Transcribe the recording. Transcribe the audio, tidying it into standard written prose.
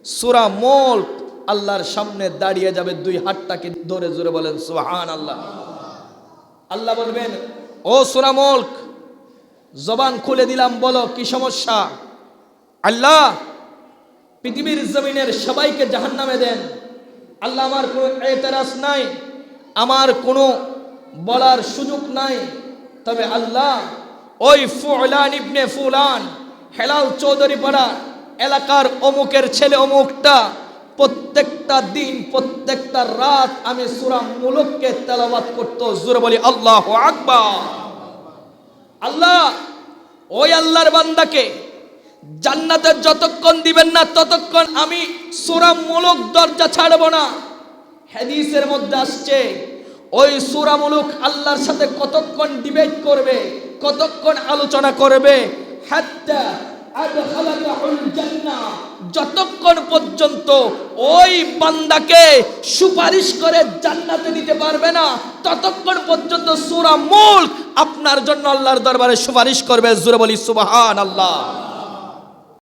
সূরা মুলক আল্লাহর সামনে দাঁড়িয়ে যাবে, দুই হাতটাকে ধরে জোরে বলেন সুবহানাল্লাহ। আল্লাহ বলবেন, ও সূরা মুলক, জবান খুলে দিলাম, বলো কি সমস্যা? আল্লাহ, পৃথিবীর জমিনের সবাইকে জাহান্নামে দেন। আল্লাহ, আমার কোনো এতরাজ নাই, আমার কোনো বলার সুযোগ নাই, তবে আল্লাহ ওই ফুলান ইবনে ফুলান হেলাল চৌধুরী পাড়া এলাকার অমুকের ছেলে অমুকটা প্রত্যেকটা দিন প্রত্যেকটা রাত আমি সূরা মুলককে তেলাওয়াত করতো। জোরে বলি আল্লাহু আকবার। আল্লাহ ওই আল্লাহর বান্দাকে জান্নাতে যতক্ষণ দিবেন না ততক্ষণ আমি সূরা মুলক দরজা ছাড়ব না। হাদিসের মধ্যে আসছে, ওই সূরা মুলক আল্লাহর সাথে কতক্ষণ ডিবেট করবে, কতক্ষণ আলোচনা করবে, হাত্তা আদখালাহুল জান্নাহ, যতক্ষণ পর্যন্ত ওই বান্দাকে সুপারিশ করে জান্নাতে নিতে পারবে না ততক্ষণ পর্যন্ত সূরা মুলক আপনার জন্য আল্লাহর দরবারে সুপারিশ করবে। জোরে বলি সুবহানাল্লাহ।